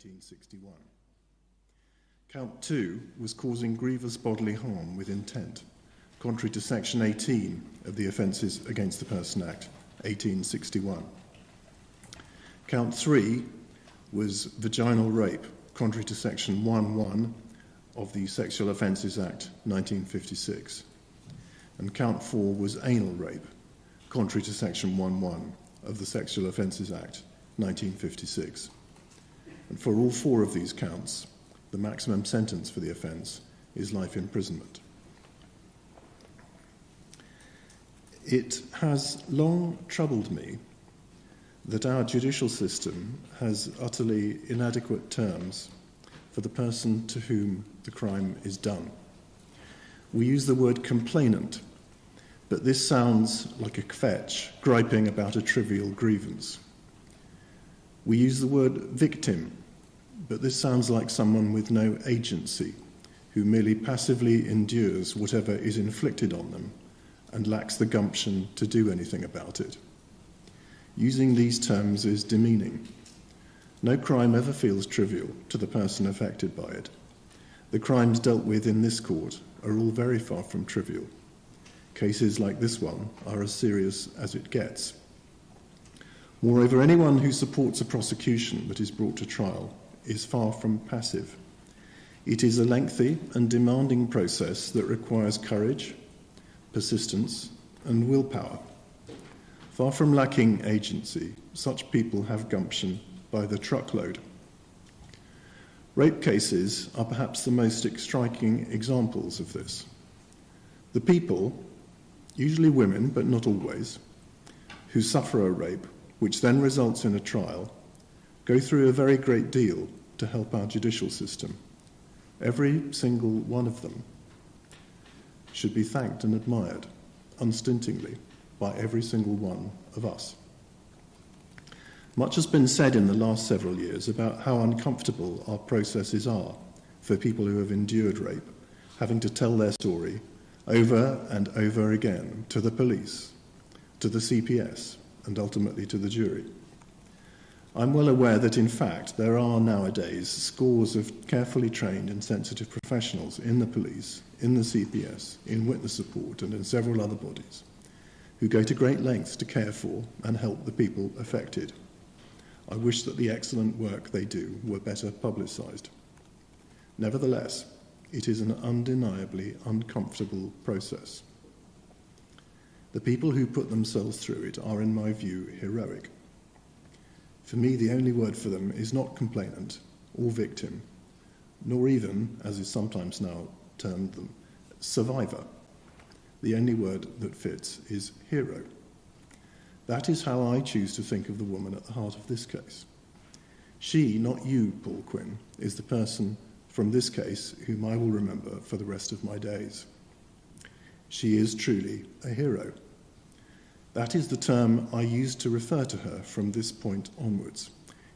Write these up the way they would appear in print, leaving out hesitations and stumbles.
1861. Count 2 was causing grievous bodily harm with intent, contrary to Section 18 of the Offences Against the Person Act, 1861. Count 3 was vaginal rape, contrary to Section 1.1 of the Sexual Offences Act, 1956. And Count 4 was anal rape, contrary to Section 1.1 of the Sexual Offences Act, 1956. And for all 4 of these counts, the maximum sentence for the offence is life imprisonment. It has long troubled me that our judicial system has utterly inadequate terms for the person to whom the crime is done. We use the word complainant, but this sounds like a kvetch griping about a trivial grievance. We use the word victim, but this sounds like someone with no agency, who merely passively endures whatever is inflicted on them and lacks the gumption to do anything about it. Using these terms is demeaning. No crime ever feels trivial to the person affected by it. The crimes dealt with in this court are all very far from trivial. Cases like this one are as serious as it gets. Moreover, anyone who supports a prosecution that is brought to trial is far from passive. It is a lengthy and demanding process that requires courage, persistence, and willpower. Far from lacking agency, such people have gumption by the truckload. Rape cases are perhaps the most striking examples of this. The people, usually women but not always, who suffer a rape, which then results in a trial, go through a very great deal to help our judicial system. Every single one of them should be thanked and admired unstintingly by every single one of us. Much has been said in the last several years about how uncomfortable our processes are for people who have endured rape, having to tell their story over and over again to the police, to the CPS, and ultimately to the jury. I'm well aware that, in fact, there are nowadays scores of carefully trained and sensitive professionals in the police, in the CPS, in witness support, and in several other bodies who go to great lengths to care for and help the people affected. I wish that the excellent work they do were better publicised. Nevertheless, it is an undeniably uncomfortable process. The people who put themselves through it are, in my view, heroic. For me, the only word for them is not complainant or victim, nor even, as is sometimes now termed them, survivor. The only word that fits is hero. That is how I choose to think of the woman at the heart of this case. She, not you, Paul Quinn, is the person from this case whom I will remember for the rest of my days. She is truly a hero. That is the term I use to refer to her from this point onwards,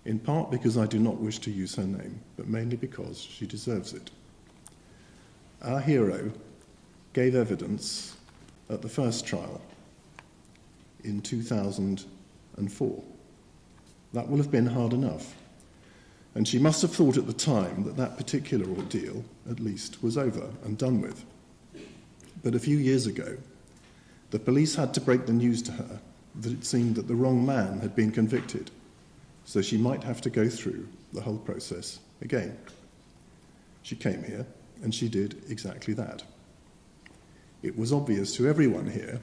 in part because I do not wish to use her name, but mainly because she deserves it. Our hero gave evidence at the first trial in 2004. That will have been hard enough. And she must have thought at the time that that particular ordeal, at least, was over and done with. But a few years ago, the police had to break the news to her that it seemed that the wrong man had been convicted, so she might have to go through the whole process again. She came here, and she did exactly that. It was obvious to everyone here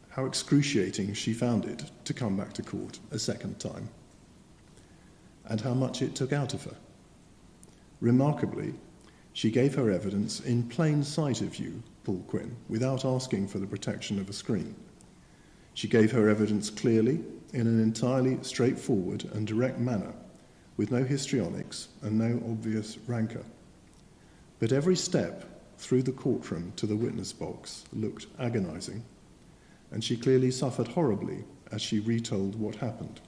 how excruciating she found it to come back to court a second time, and how much it took out of her. Remarkably, she gave her evidence in plain sight of you, Paul Quinn, without asking for the protection of a screen. She gave her evidence clearly, in an entirely straightforward and direct manner, with no histrionics and no obvious rancour. But every step through the courtroom to the witness box looked agonising, and she clearly suffered horribly as she retold what happened,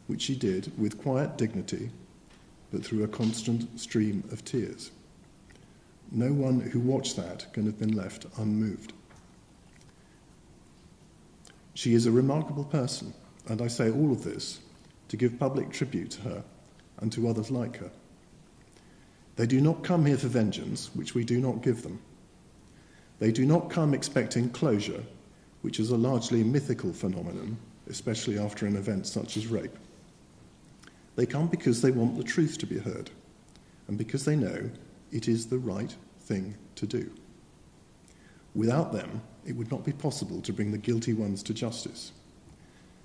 which she did with quiet dignity, but through a constant stream of tears. No one who watched that can have been left unmoved. She is a remarkable person, and I say all of this to give public tribute to her and to others like her. They do not come here for vengeance, which we do not give them. They do not come expecting closure, which is a largely mythical phenomenon, especially after an event such as rape. They come because they want the truth to be heard, and because they know it is the right thing to do. Without them, it would not be possible to bring the guilty ones to justice.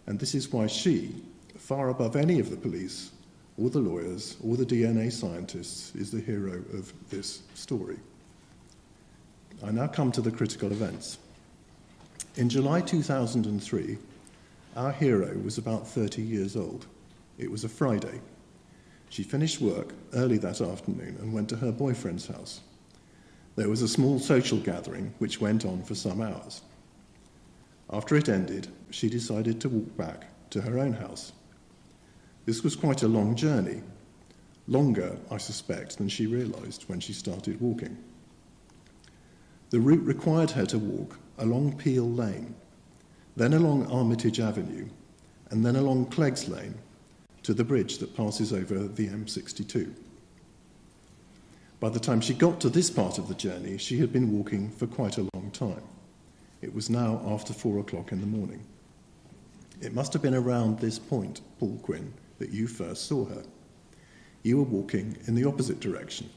And this is why she, far above any of the police, or the lawyers, or the DNA scientists, is the hero of this story. I now come to the critical events. In July 2003, our hero was about 30 years old. It was a Friday. She finished work early that afternoon and went to her boyfriend's house. There was a small social gathering which went on for some hours. After it ended, she decided to walk back to her own house. This was quite a long journey, longer, I suspect, than she realised when she started walking. The route required her to walk along Peel Lane, then along Armitage Avenue, and then along Cleggs Lane to the bridge that passes over the M62. By the time she got to this part of the journey, she had been walking for quite a long time. It was now after 4 o'clock in the morning. It must have been around this point, Paul Quinn, that you first saw her. You were walking in the opposite direction.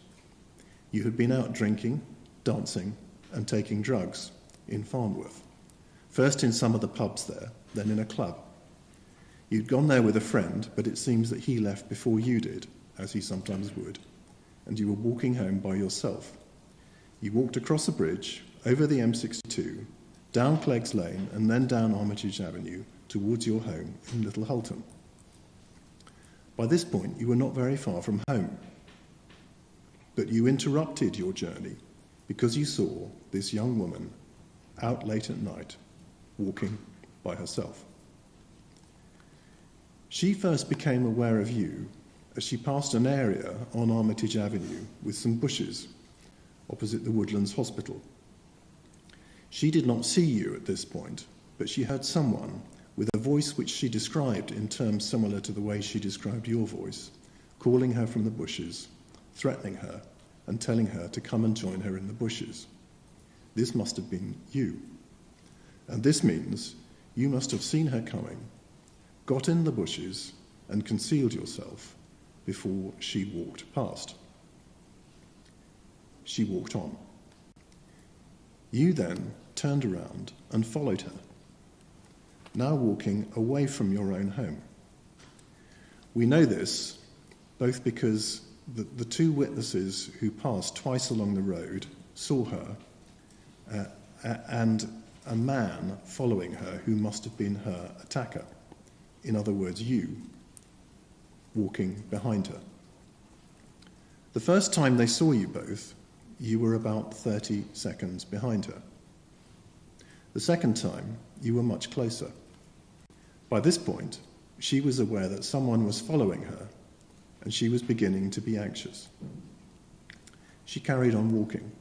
You had been out drinking, dancing, and taking drugs in Farnworth. First in some of the pubs there, then in a club. You'd gone there with a friend, but it seems that he left before you did, as he sometimes would, and you were walking home by yourself. You walked across a bridge, over the M62, down Cleggs Lane, and then down Armitage Avenue towards your home in Little Hulton. By this point, you were not very far from home, but you interrupted your journey because you saw this young woman out late at night, walking by herself. She first became aware of you as she passed an area on Armitage Avenue with some bushes opposite the Woodlands Hospital. She did not see you at this point, but she heard someone with a voice which she described in terms similar to the way she described your voice, calling her from the bushes, threatening her, and telling her to come and join her in the bushes. This must have been you. And this means you must have seen her coming, got in the bushes, and concealed yourself before she walked past. She walked on. You then turned around and followed her, now walking away from your own home. We know this both because the two witnesses who passed twice along the road saw her and a man following her who must have been her attacker. In other words, you walking behind her. The first time they saw you both, you were about 30 seconds behind her. The second time, you were much closer. By this point, she was aware that someone was following her, and she was beginning to be anxious. She carried on walking.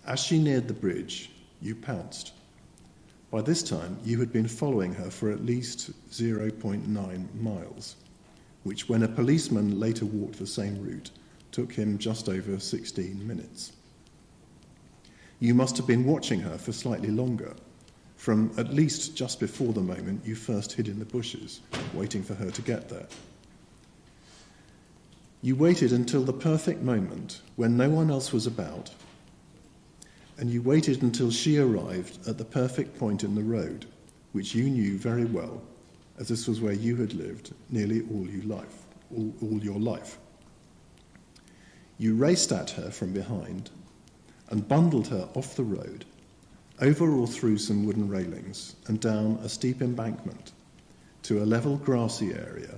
As she neared the bridge, you pounced. By this time, you had been following her for at least 0.9 miles, which, when a policeman later walked the same route, took him just over 16 minutes. You must have been watching her for slightly longer, from at least just before the moment you first hid in the bushes, waiting for her to get there. You waited until the perfect moment when no one else was about, and you waited until she arrived at the perfect point in the road, which you knew very well, as this was where you had lived nearly all your life. You raced at her from behind and bundled her off the road, over or through some wooden railings and down a steep embankment to a level grassy area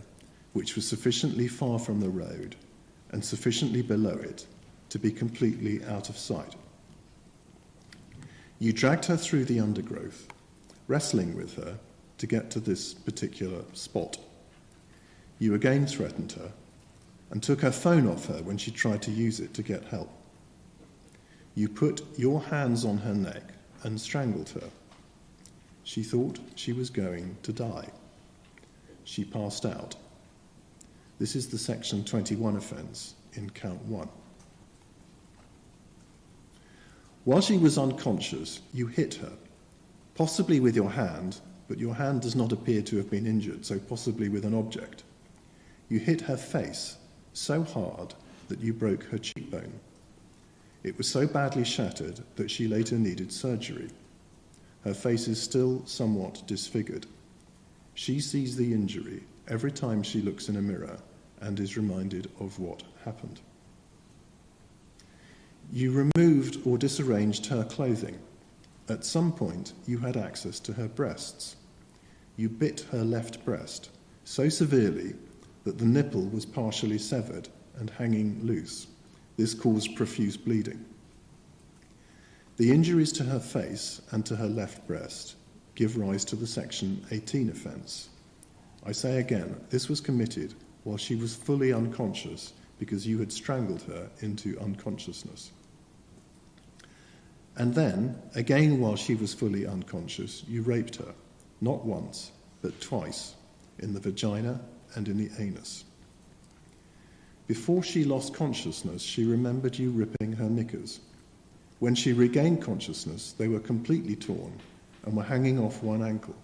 which was sufficiently far from the road and sufficiently below it to be completely out of sight. You dragged her through the undergrowth, wrestling with her to get to this particular spot. You again threatened her and took her phone off her when she tried to use it to get help. You put your hands on her neck and strangled her. She thought she was going to die. She passed out. This is the Section 21 offence in count 1. While she was unconscious, you hit her, possibly with your hand, but your hand does not appear to have been injured, so possibly with an object. You hit her face so hard that you broke her cheekbone. It was so badly shattered that she later needed surgery. Her face is still somewhat disfigured. She sees the injury every time she looks in a mirror and is reminded of what happened. You removed or disarranged her clothing. At some point, you had access to her breasts. You bit her left breast so severely that the nipple was partially severed and hanging loose. This caused profuse bleeding. The injuries to her face and to her left breast give rise to the Section 18 offence. I say again, this was committed while she was fully unconscious because you had strangled her into unconsciousness. And then, again while she was fully unconscious, you raped her, not once, but twice, in the vagina and in the anus. Before she lost consciousness, she remembered you ripping her knickers. When she regained consciousness, they were completely torn and were hanging off one ankle.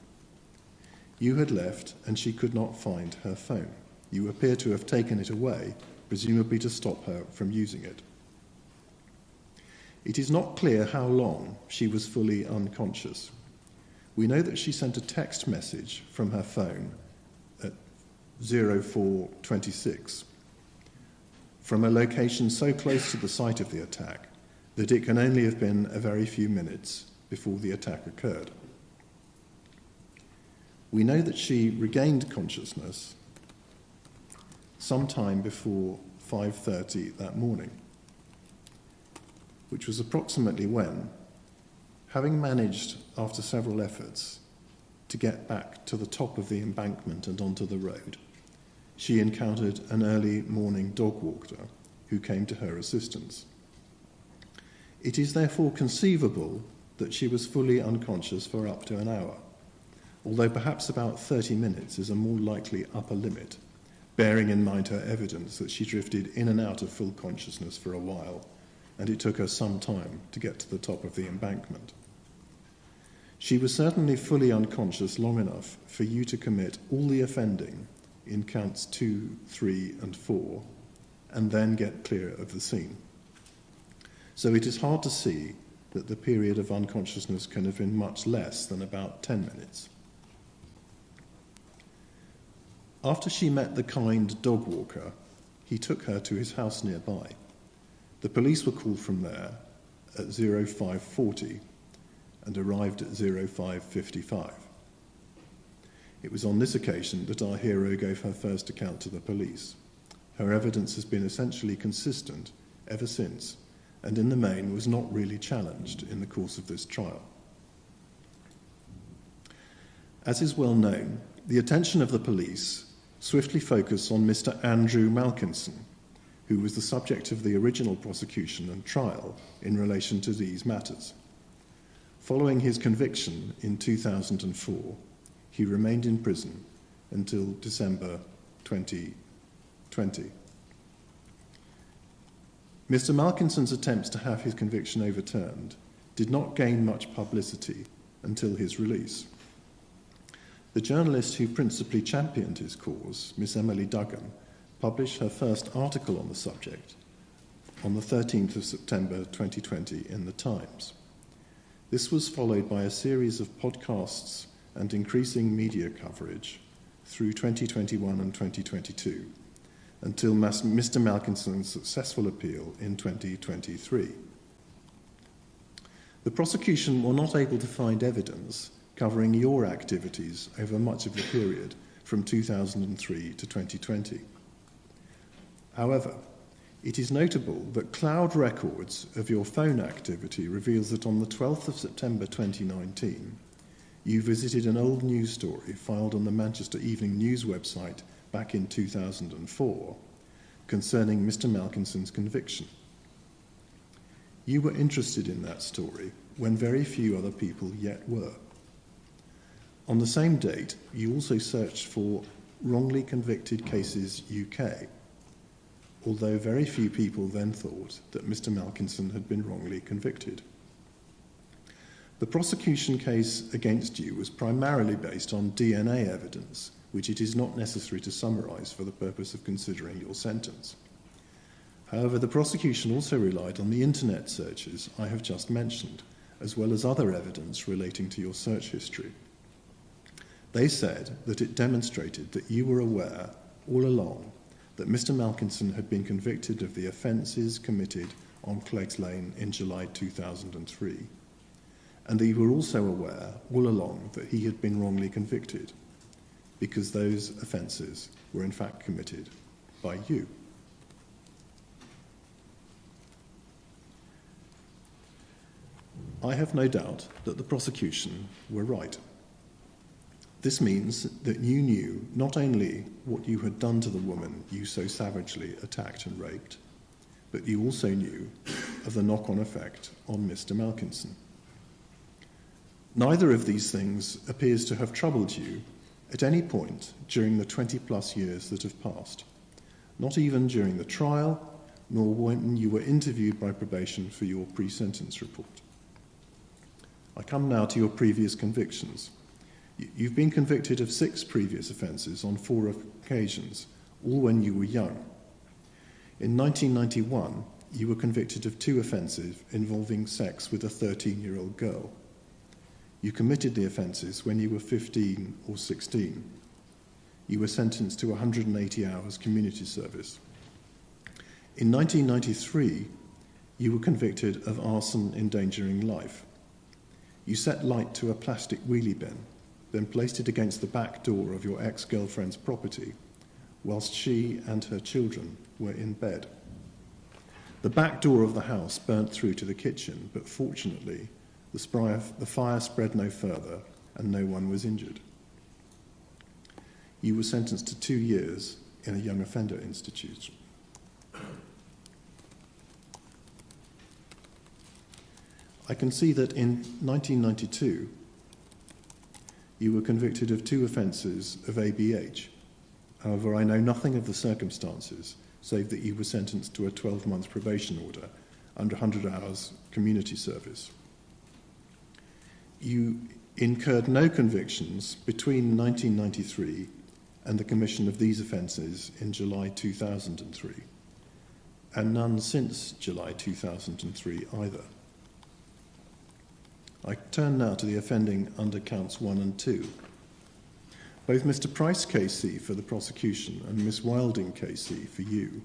You had left, and she could not find her phone. You appear to have taken it away, presumably to stop her from using it. It is not clear how long she was fully unconscious. We know that she sent a text message from her phone at 04:26 from a location so close to the site of the attack that it can only have been a very few minutes before the attack occurred. We know that she regained consciousness sometime before 5:30 that morning, which was approximately when, having managed, after several efforts, to get back to the top of the embankment and onto the road, she encountered an early morning dog walker who came to her assistance. It is therefore conceivable that she was fully unconscious for up to an hour, although perhaps about 30 minutes is a more likely upper limit, bearing in mind her evidence that she drifted in and out of full consciousness for a while, and it took her some time to get to the top of the embankment. She was certainly fully unconscious long enough for you to commit all the offending in counts 2, 3, and 4, and then get clear of the scene. So it is hard to see that the period of unconsciousness can have been much less than about 10 minutes. After she met the kind dog walker, he took her to his house nearby. The police were called from there at 05:40 and arrived at 05:55. It was on this occasion that our hero gave her first account to the police. Her evidence has been essentially consistent ever since, and in the main was not really challenged in the course of this trial. As is well known, the attention of the police swiftly focused on Mr. Andrew Malkinson, who was the subject of the original prosecution and trial in relation to these matters. Following his conviction in 2004, he remained in prison until December 2020. Mr. Malkinson's attempts to have his conviction overturned did not gain much publicity until his release. The journalist who principally championed his cause, Miss Emily Duggan, published her first article on the subject on the 13th of September 2020 in The Times. This was followed by a series of podcasts and increasing media coverage through 2021 and 2022 until Mr. Malkinson's successful appeal in 2023. The prosecution were not able to find evidence covering your activities over much of the period from 2003 to 2020. However, it is notable that cloud records of your phone activity reveals that on the 12th of September 2019, you visited an old news story filed on the Manchester Evening News website back in 2004 concerning Mr. Malkinson's conviction. You were interested in that story when very few other people yet were. On the same date, you also searched for Wrongly Convicted Cases UK, although very few people then thought that Mr. Malkinson had been wrongly convicted. The prosecution case against you was primarily based on DNA evidence, which it is not necessary to summarise for the purpose of considering your sentence. However, the prosecution also relied on the internet searches I have just mentioned, as well as other evidence relating to your search history. They said that it demonstrated that you were aware all along that Mr. Malkinson had been convicted of the offences committed on Cleggs Lane in July 2003, and that you were also aware all along that he had been wrongly convicted, because those offences were in fact committed by you. I have no doubt that the prosecution were right. This means that you knew not only what you had done to the woman you so savagely attacked and raped, but you also knew of the knock-on effect on Mr. Malkinson. Neither of these things appears to have troubled you at any point during the 20-plus years that have passed, not even during the trial, nor when you were interviewed by probation for your pre-sentence report. I come now to your previous convictions. You've been convicted of 6 previous offences on 4 occasions, all when you were young. In 1991, you were convicted of 2 offences involving sex with a 13-year-old girl. You committed the offences when you were 15 or 16. You were sentenced to 180 hours community service. In 1993, you were convicted of arson endangering life. You set light to a plastic wheelie bin, then placed it against the back door of your ex-girlfriend's property, whilst she and her children were in bed. The back door of the house burnt through to the kitchen, but fortunately, the fire spread no further and no one was injured. You were sentenced to 2 years in a young offender institute. I can see that in 1992, you were convicted of 2 offences of ABH. However, I know nothing of the circumstances, save that you were sentenced to a 12-month probation order under 100 hours community service. You incurred no convictions between 1993 and the commission of these offences in July 2003, and none since July 2003 either. I turn now to the offending under counts 1 and 2. Both Mr. Price KC for the prosecution and Miss Wilding KC for you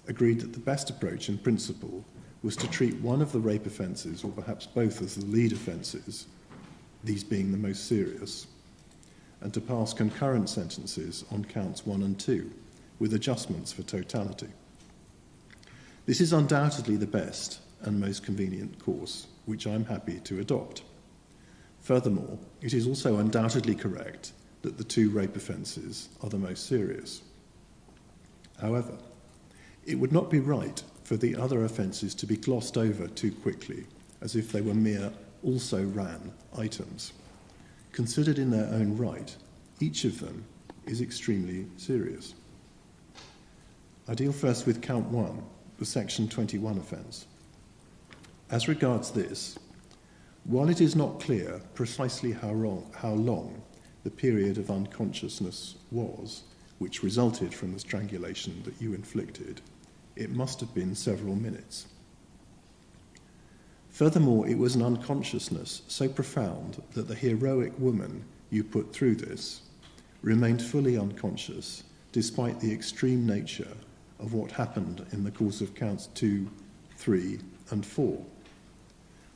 agreed that the best approach in principle was to treat one of the rape offences, or perhaps both, as the lead offences, these being the most serious, and to pass concurrent sentences on counts 1 and 2, with adjustments for totality. This is undoubtedly the best and most convenient course, which I'm happy to adopt. Furthermore, it is also undoubtedly correct that the 2 rape offences are the most serious. However, it would not be right for the other offences to be glossed over too quickly, as if they were mere also-ran items. Considered in their own right, each of them is extremely serious. I deal first with count 1, the Section 21 offence. As regards this, while it is not clear precisely how long the period of unconsciousness was, which resulted from the strangulation that you inflicted, it must have been several minutes. Furthermore, it was an unconsciousness so profound that the heroic woman you put through this remained fully unconscious, despite the extreme nature of what happened in the course of counts 2, 3, and 4.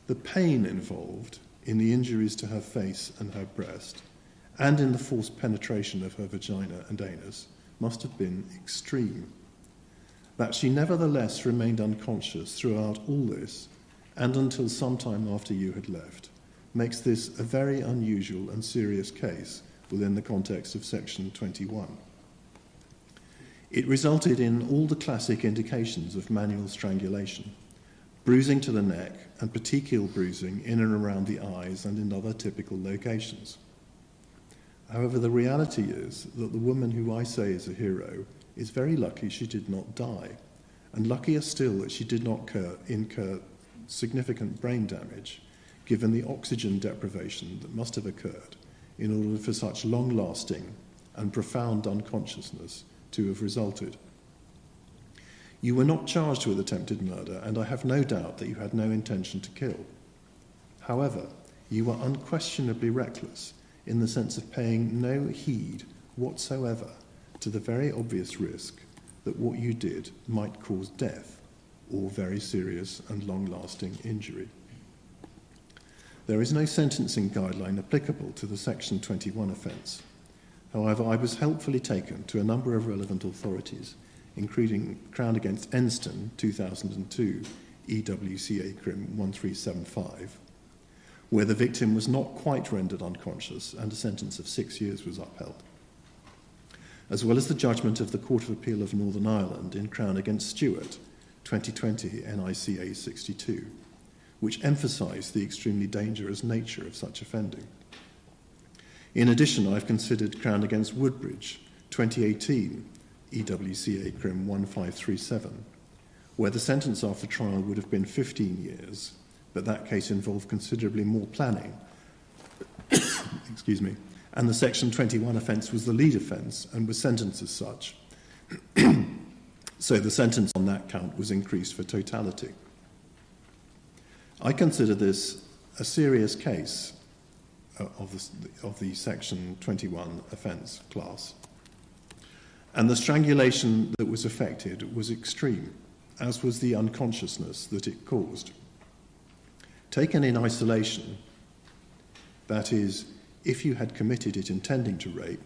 The pain involved in the injuries to her face and her breast, and in the forced penetration of her vagina and anus, must have been extreme. That she nevertheless remained unconscious throughout all this, and until some time after you had left, makes this a very unusual and serious case within the context of Section 21. It resulted in all the classic indications of manual strangulation: bruising to the neck and petechial bruising in and around the eyes and in other typical locations. However, the reality is that the woman who I say is a hero is very lucky she did not die, and luckier still that she did not incur significant brain damage, given the oxygen deprivation that must have occurred in order for such long-lasting and profound unconsciousness to have resulted. You were not charged with attempted murder, and I have no doubt that you had no intention to kill. However, you were unquestionably reckless in the sense of paying no heed whatsoever to the very obvious risk that what you did might cause death or very serious and long-lasting injury. There is no sentencing guideline applicable to the Section 21 offence. However, I was helpfully taken to a number of relevant authorities, including Crown against Enston, 2002, EWCA Crim 1375, where the victim was not quite rendered unconscious and a sentence of 6 years was upheld, as well as the judgment of the Court of Appeal of Northern Ireland in Crown against Stewart, 2020 NICA 62, which emphasised the extremely dangerous nature of such offending. In addition, I've considered Crown against Woodbridge, 2018 EWCA Crim 1537, where the sentence after trial would have been 15 years, but that case involved considerably more planning. Excuse me. And the Section 21 offence was the lead offence and was sentenced as such. So the sentence on that count was increased for totality. I consider this a serious case of the Section 21 offence class. And the strangulation that was affected was extreme, as was the unconsciousness that it caused. Taken in isolation, that is, if you had committed it intending to rape,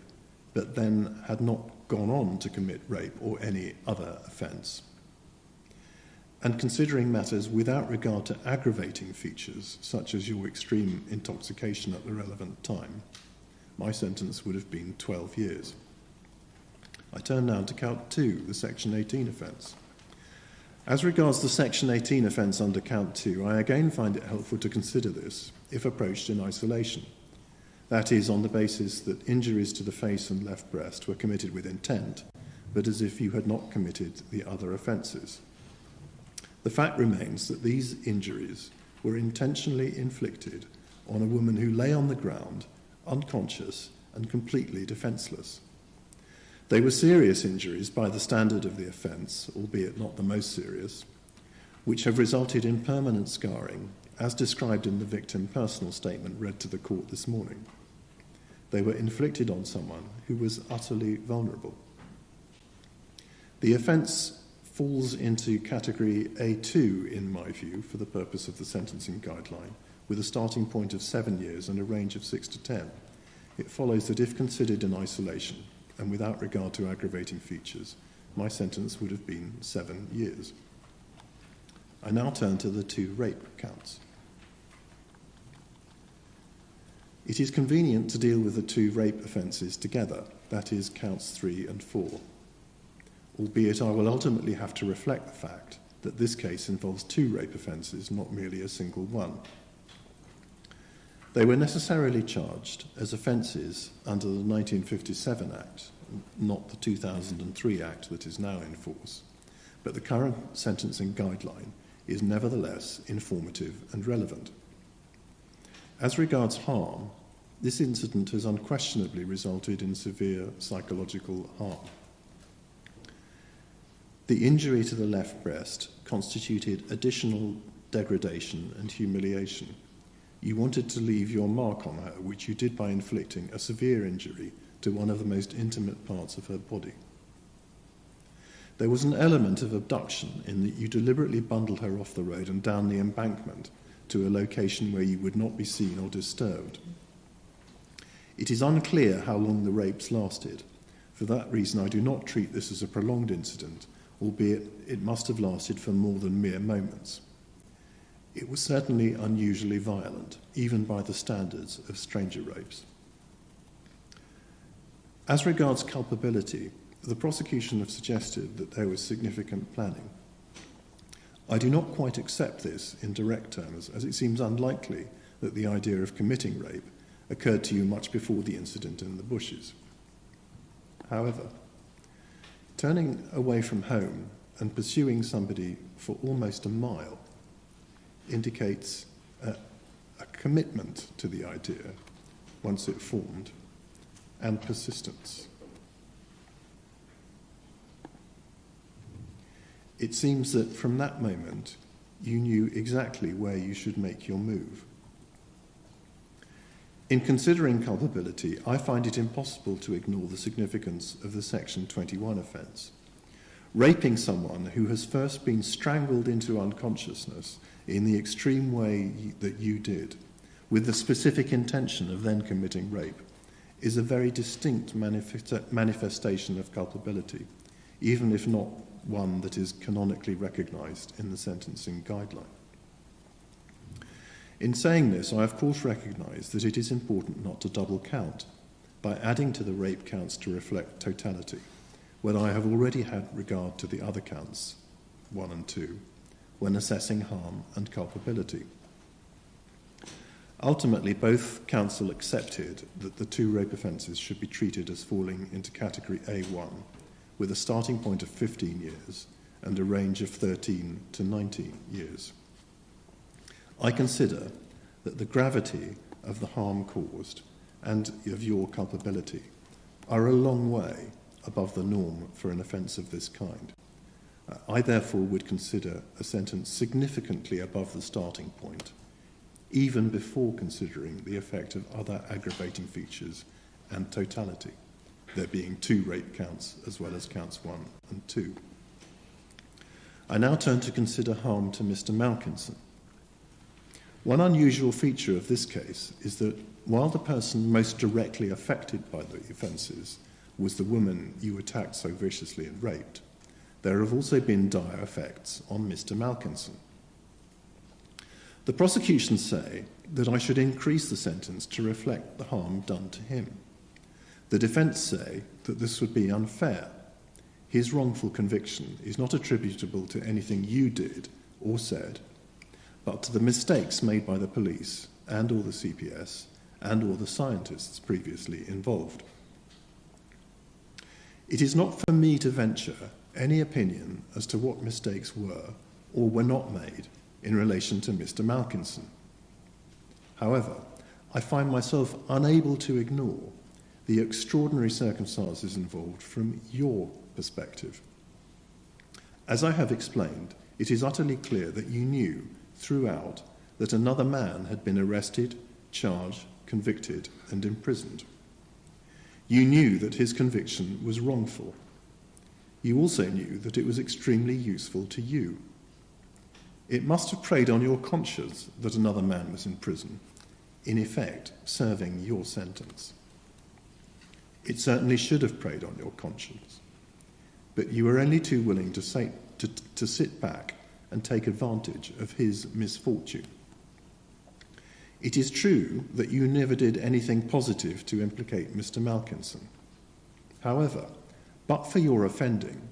but then had not gone on to commit rape or any other offence, and considering matters without regard to aggravating features, such as your extreme intoxication at the relevant time, my sentence would have been 12 years. I turn now to count 2, the Section 18 offence. As regards the Section 18 offence under count 2, I again find it helpful to consider this, if approached in isolation. That is, on the basis that injuries to the face and left breast were committed with intent, but as if you had not committed the other offences. The fact remains that these injuries were intentionally inflicted on a woman who lay on the ground, unconscious and completely defenceless. They were serious injuries by the standard of the offence, albeit not the most serious, which have resulted in permanent scarring, as described in the victim personal statement read to the court this morning. They were inflicted on someone who was utterly vulnerable. The offence falls into category A2, in my view, for the purpose of the sentencing guideline, with a starting point of 7 years and a range of 6 to 10. It follows that if considered in isolation, and without regard to aggravating features, my sentence would have been 7 years. I now turn to the 2 rape counts. It is convenient to deal with the 2 rape offences together, that is, counts 3 and 4, albeit I will ultimately have to reflect the fact that this case involves 2 rape offences, not merely a single one. They were necessarily charged as offences under the 1957 Act, not the 2003 Act that is now in force, but the current sentencing guideline is nevertheless informative and relevant. As regards harm, this incident has unquestionably resulted in severe psychological harm. The injury to the left breast constituted additional degradation and humiliation. You wanted to leave your mark on her, which you did by inflicting a severe injury to one of the most intimate parts of her body. There was an element of abduction in that you deliberately bundled her off the road and down the embankment to a location where you would not be seen or disturbed. It is unclear how long the rapes lasted. For that reason, I do not treat this as a prolonged incident, albeit it must have lasted for more than mere moments. It was certainly unusually violent, even by the standards of stranger rapes. As regards culpability, the prosecution have suggested that there was significant planning. I do not quite accept this in direct terms, as it seems unlikely that the idea of committing rape occurred to you much before the incident in the bushes. However, turning away from home and pursuing somebody for almost a mile indicates a commitment to the idea, once it formed, and persistence. It seems that from that moment, you knew exactly where you should make your move. In considering culpability, I find it impossible to ignore the significance of the Section 21 offence. Raping someone who has first been strangled into unconsciousness in the extreme way that you did, with the specific intention of then committing rape, is a very distinct manifestation of culpability, even if not one that is canonically recognised in the sentencing guideline. In saying this, I of course recognise that it is important not to double count by adding to the rape counts to reflect totality, when I have already had regard to the other counts, 1 and 2, when assessing harm and culpability. Ultimately, both counsel accepted that the 2 rape offences should be treated as falling into category A1, with a starting point of 15 years and a range of 13 to 19 years. I consider that the gravity of the harm caused and of your culpability are a long way above the norm for an offence of this kind. I therefore would consider a sentence significantly above the starting point, even before considering the effect of other aggravating features and totality, there being 2 rape counts as well as counts 1 and 2. I now turn to consider harm to Mr. Malkinson. One unusual feature of this case is that while the person most directly affected by the offences was the woman you attacked so viciously and raped, there have also been dire effects on Mr. Malkinson. The prosecution say that I should increase the sentence to reflect the harm done to him. The defence say that this would be unfair. His wrongful conviction is not attributable to anything you did or said, but to the mistakes made by the police and or the CPS and or the scientists previously involved. It is not for me to venture any opinion as to what mistakes were or were not made in relation to Mr. Malkinson. However, I find myself unable to ignore the extraordinary circumstances involved from your perspective. As I have explained, it is utterly clear that you knew throughout that another man had been arrested, charged, convicted, and imprisoned. You knew that his conviction was wrongful. You also knew that it was extremely useful to you. It must have preyed on your conscience that another man was in prison, in effect serving your sentence. It certainly should have preyed on your conscience, but you were only too willing to sit back and take advantage of his misfortune. It is true that you never did anything positive to implicate Mr. Malkinson. However, but for your offending,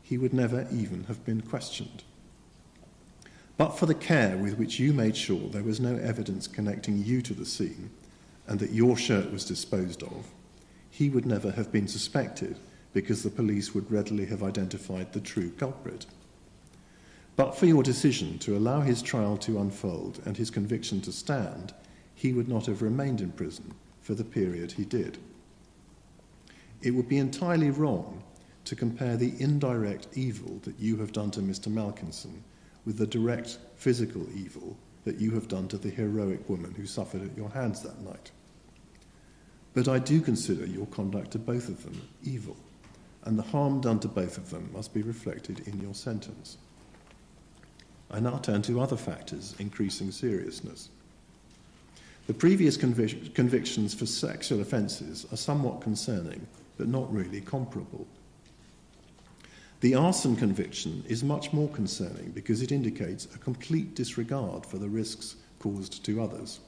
he would never even have been questioned. But for the care with which you made sure there was no evidence connecting you to the scene and that your shirt was disposed of, he would never have been suspected because the police would readily have identified the true culprit. But for your decision to allow his trial to unfold and his conviction to stand, he would not have remained in prison for the period he did. It would be entirely wrong to compare the indirect evil that you have done to Mr. Malkinson with the direct physical evil that you have done to the heroic woman who suffered at your hands that night. But I do consider your conduct to both of them evil, and the harm done to both of them must be reflected in your sentence. I now turn to other factors increasing seriousness. The previous convictions for sexual offences are somewhat concerning, but not really comparable. The arson conviction is much more concerning because it indicates a complete disregard for the risks caused to others.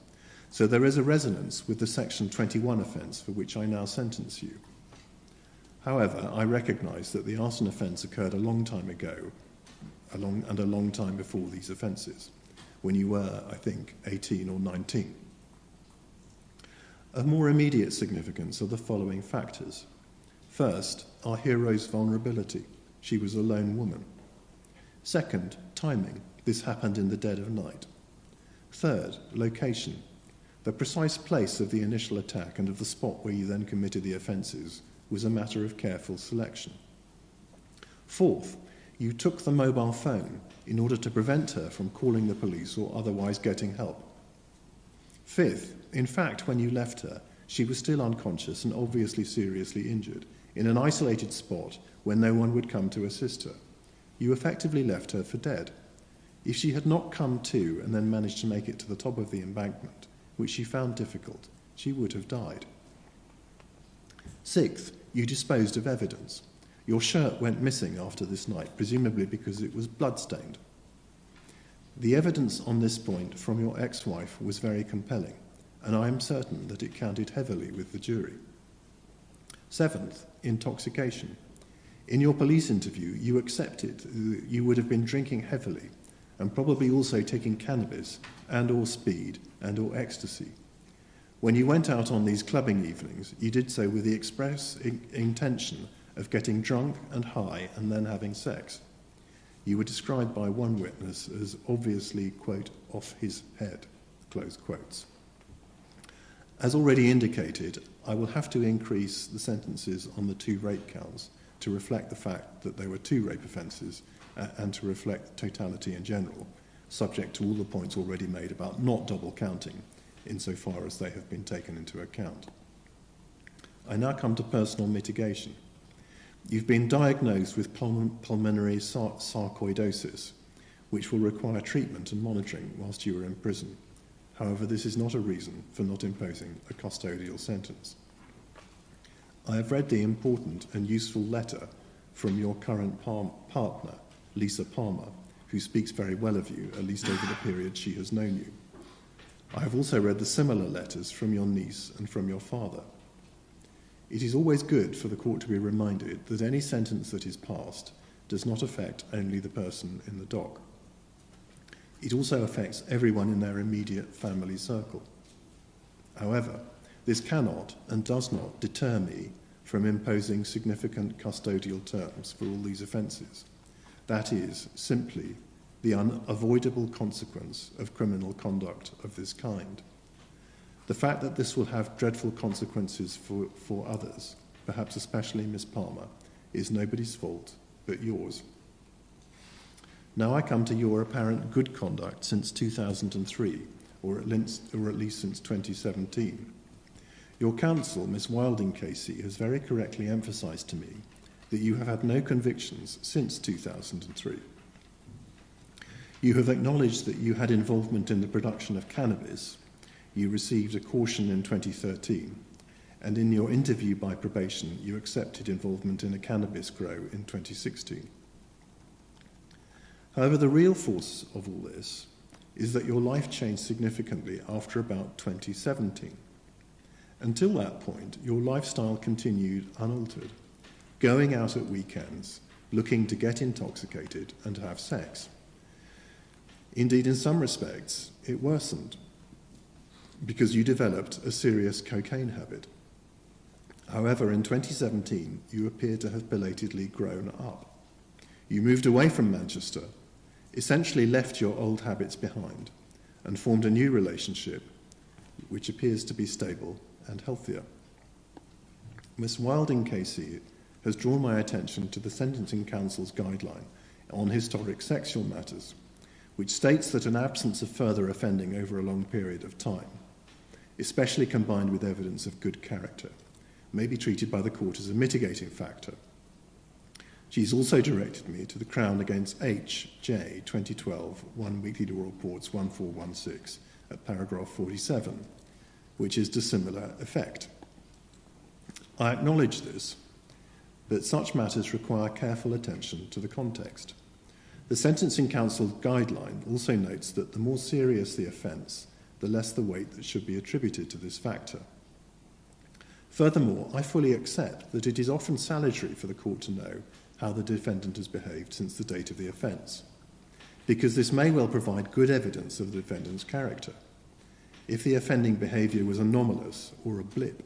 So there is a resonance with the Section 21 offence for which I now sentence you. However, I recognise that the arson offence occurred a long time ago, and a long time before these offences, when you were, I think, 18 or 19. Of more immediate significance are the following factors. First, our hero's vulnerability. She was a lone woman. Second, timing. This happened in the dead of night. Third, location. The precise place of the initial attack and of the spot where you then committed the offences was a matter of careful selection. Fourth, you took the mobile phone in order to prevent her from calling the police or otherwise getting help. Fifth, in fact, when you left her, she was still unconscious and obviously seriously injured, in an isolated spot where no one would come to assist her. You effectively left her for dead. If she had not come to and then managed to make it to the top of the embankment, which she found difficult, she would have died. Sixth, you disposed of evidence. Your shirt went missing after this night, presumably because it was blood-stained. The evidence on this point from your ex-wife was very compelling, and I am certain that it counted heavily with the jury. Seventh, intoxication. In your police interview, you accepted that you would have been drinking heavily and probably also taking cannabis and or speed and or ecstasy. When you went out on these clubbing evenings, you did so with the express intention of getting drunk and high and then having sex. You were described by one witness as obviously, quote, off his head, close quotes. As already indicated, I will have to increase the sentences on the 2 rape counts to reflect the fact that there were 2 rape offences and to reflect totality in general, subject to all the points already made about not double counting, insofar as they have been taken into account. I now come to personal mitigation. You've been diagnosed with pulmonary sarcoidosis, which will require treatment and monitoring whilst you are in prison. However, this is not a reason for not imposing a custodial sentence. I have read the important and useful letter from your current partner, Lisa Palmer, who speaks very well of you, at least over the period she has known you. I have also read the similar letters from your niece and from your father. It is always good for the court to be reminded that any sentence that is passed does not affect only the person in the dock. It also affects everyone in their immediate family circle. However, this cannot and does not deter me from imposing significant custodial terms for all these offences. That is simply the unavoidable consequence of criminal conduct of this kind. The fact that this will have dreadful consequences for others, perhaps especially Miss Palmer, is nobody's fault but yours. Now I come to your apparent good conduct since 2003, or at least since 2017. Your counsel, Miss Wilding Casey, has very correctly emphasised to me that you have had no convictions since 2003. You have acknowledged that you had involvement in the production of cannabis. You received a caution in 2013, and in your interview by probation, you accepted involvement in a cannabis grow in 2016. However, the real force of all this is that your life changed significantly after about 2017. Until that point, your lifestyle continued unaltered, going out at weekends, looking to get intoxicated and to have sex. Indeed, in some respects, it worsened, because you developed a serious cocaine habit. However, in 2017, you appear to have belatedly grown up. You moved away from Manchester, essentially left your old habits behind, and formed a new relationship which appears to be stable and healthier. Miss Wilding Casey has drawn my attention to the Sentencing Council's guideline on historic sexual matters, which states that an absence of further offending over a long period of time, especially combined with evidence of good character, may be treated by the court as a mitigating factor. She's also directed me to the Crown against H.J. 2012, 1 Weekly Law Reports 1416 at paragraph 47, which is to similar effect. I acknowledge this, but such matters require careful attention to the context. The Sentencing Council guideline also notes that the more serious the offence, the less the weight that should be attributed to this factor. Furthermore, I fully accept that it is often salutary for the court to know how the defendant has behaved since the date of the offence, because this may well provide good evidence of the defendant's character. if the offending behaviour was anomalous or a blip.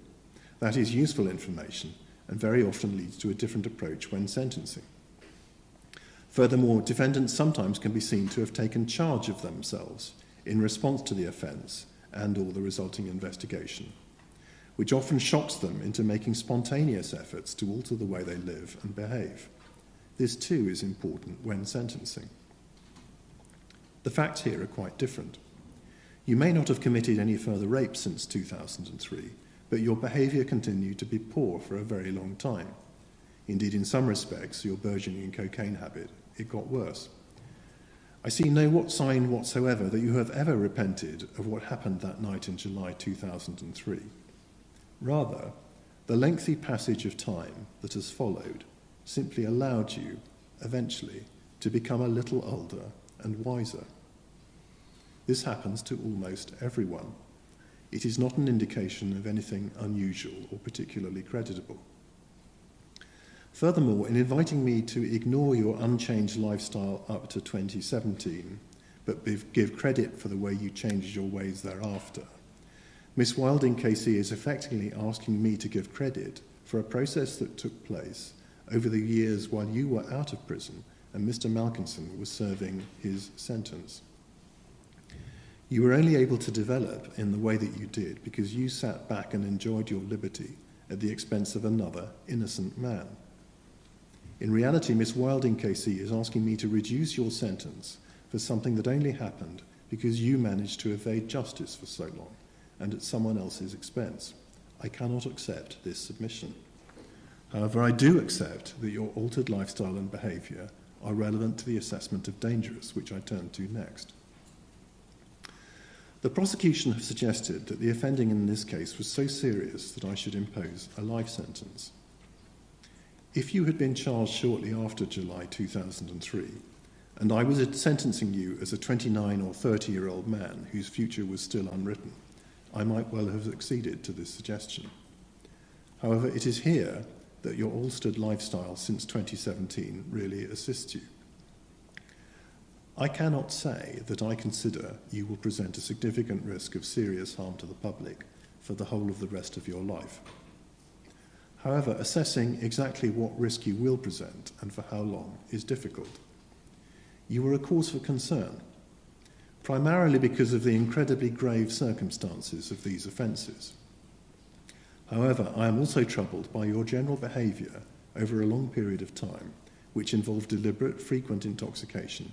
That is useful information and very often leads to a different approach when sentencing. Furthermore, defendants sometimes can be seen to have taken charge of themselves in response to the offence and or the resulting investigation, which often shocks them into making spontaneous efforts to alter the way they live and behave. This too is important when sentencing. The facts here are quite different. You may not have committed any further rape since 2003, but your behaviour continued to be poor for a very long time. Indeed, in some respects, your burgeoning cocaine habit, it got worse. I see no sign whatsoever that you have ever repented of what happened that night in July 2003. Rather, the lengthy passage of time that has followed simply allowed you, eventually, to become a little older and wiser. This happens to almost everyone. It is not an indication of anything unusual or particularly creditable. Furthermore, in inviting me to ignore your unchanged lifestyle up to 2017, but give credit for the way you changed your ways thereafter, Miss Wilding KC is effectively asking me to give credit for a process that took place over the years while you were out of prison and Mr. Malkinson was serving his sentence. You were only able to develop in the way that you did because you sat back and enjoyed your liberty at the expense of another innocent man. In reality, Miss Wilding KC is asking me to reduce your sentence for something that only happened because you managed to evade justice for so long and at someone else's expense. I cannot accept this submission. However, I do accept that your altered lifestyle and behaviour are relevant to the assessment of dangerous, which I turn to next. The prosecution have suggested that the offending in this case was so serious that I should impose a life sentence. If you had been charged shortly after July 2003, and I was sentencing you as a 29 or 30-year-old man whose future was still unwritten, I might well have acceded to this suggestion. However, it is here that your altered lifestyle since 2017 really assists you. I cannot say that I consider you will present a significant risk of serious harm to the public for the whole of the rest of your life. However, assessing exactly what risk you will present and for how long is difficult. You are a cause for concern, primarily because of the incredibly grave circumstances of these offences. However, I am also troubled by your general behaviour over a long period of time, which involved deliberate, frequent intoxication,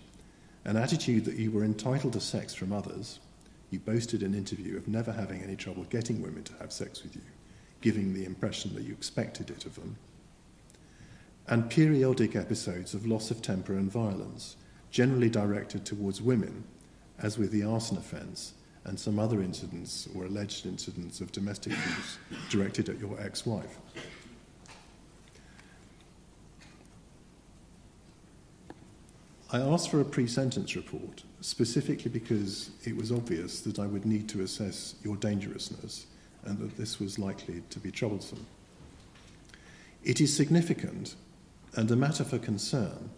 an attitude that you were entitled to sex from others. You boasted in an interview of never having any trouble getting women to have sex with you, giving the impression that you expected it of them, and periodic episodes of loss of temper and violence, generally directed towards women, as with the arson offence and some other incidents or alleged incidents of domestic abuse directed at your ex-wife. I asked for a pre-sentence report specifically because it was obvious that I would need to assess your dangerousness and that this was likely to be troublesome. It is significant and a matter for concern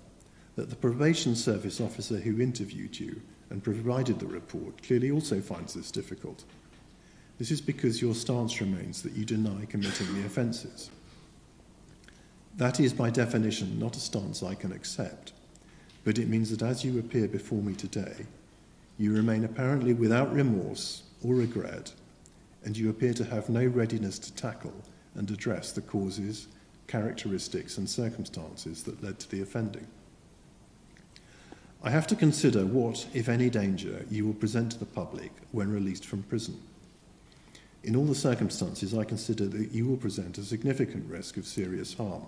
that the probation service officer who interviewed you and provided the report clearly also finds this difficult. This is because your stance remains that you deny committing the offences. That is by definition not a stance I can accept, but it means that as you appear before me today, you remain apparently without remorse or regret, and you appear to have no readiness to tackle and address the causes, characteristics and circumstances that led to the offending. I have to consider what, if any, danger you will present to the public when released from prison. In all the circumstances, I consider that you will present a significant risk of serious harm,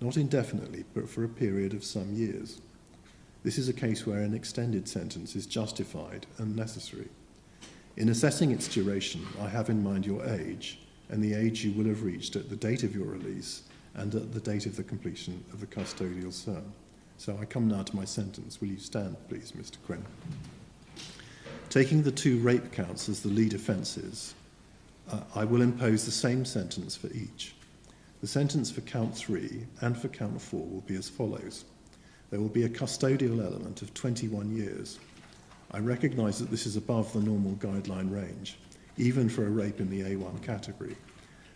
not indefinitely, but for a period of some years. This is a case where an extended sentence is justified and necessary. In assessing its duration, I have in mind your age and the age you will have reached at the date of your release and at the date of the completion of the custodial term. So I come now to my sentence. Will you stand, please, Mr. Quinn? Taking the 2 rape counts as the lead offences, I will impose the same sentence for each. The sentence for count 3 and for count 4 will be as follows. There will be a custodial element of 21 years. I recognise that this is above the normal guideline range. even for a rape in the A1 category.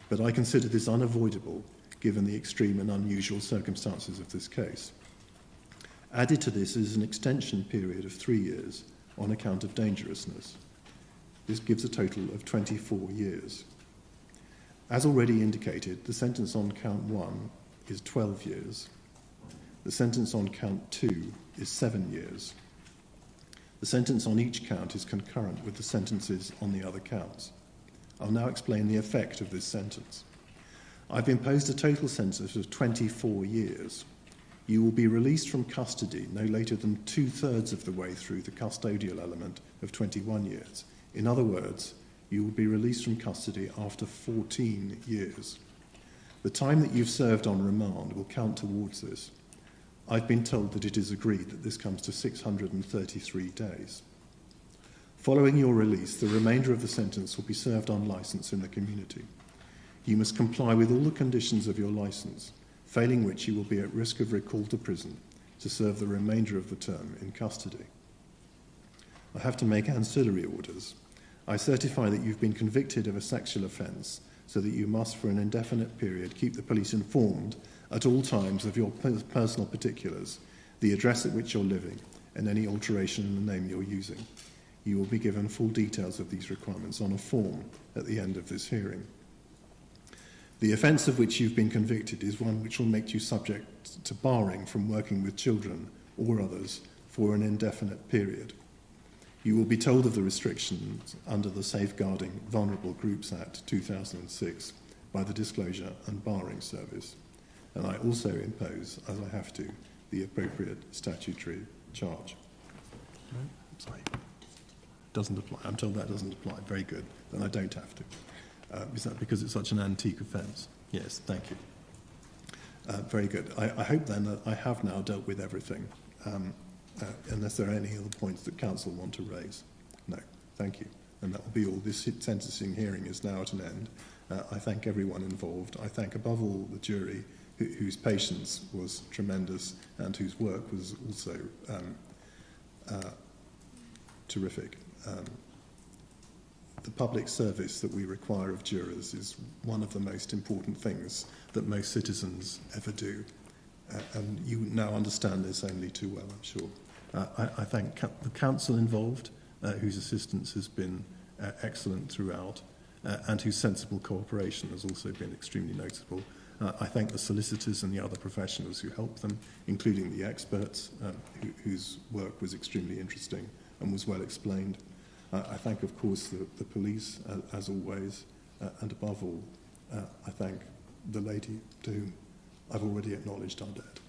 But I consider this unavoidable given the extreme and unusual circumstances of this case. Added to this is an extension period of 3 years on account of dangerousness. This gives a total of 24 years. As already indicated, the sentence on count 1 is 12 years. The sentence on count 2 is 7 years. The sentence on each count is concurrent with the sentences on the other counts. I'll now explain the effect of this sentence. I've imposed a total sentence of 24 years. You will be released from custody no later than 2/3 of the way through the custodial element of 21 years. In other words, you will be released from custody after 14 years. The time that you've served on remand will count towards this. I've been told that it is agreed that this comes to 633 days. Following your release, the remainder of the sentence will be served on licence in the community. You must comply with all the conditions of your licence, failing which you will be at risk of recall to prison to serve the remainder of the term in custody. I have to make ancillary orders. I certify that you've been convicted of a sexual offence, so that you must, for an indefinite period, keep the police informed at all times of your personal particulars, the address at which you're living, and any alteration in the name you're using. You will be given full details of these requirements on a form at the end of this hearing. The offence of which you've been convicted is one which will make you subject to barring from working with children or others for an indefinite period. You will be told of the restrictions under the Safeguarding Vulnerable Groups Act 2006 by the Disclosure and Barring Service. And I also impose, as I have to, the appropriate statutory charge. No? Sorry. Doesn't apply. I'm told that doesn't apply. Very good. Then I don't have to. Is that because it's such an antique offence? Yes, thank you. Very good. I hope then that I have now dealt with everything, unless there are any other points that Council want to raise. No, thank you. And that will be all. This sentencing hearing is now at an end. I thank everyone involved. I thank above all the jury, whose patience was tremendous and whose work was also terrific. The public service that we require of jurors is one of the most important things that most citizens ever do. And you now understand this only too well, I'm sure. I thank the council involved, whose assistance has been excellent throughout, and whose sensible cooperation has also been extremely noticeable. I thank the solicitors and the other professionals who helped them, including the experts, whose work was extremely interesting and was well explained. I thank, of course, the police, as always, and above all, I thank the lady to whom I've already acknowledged our debt.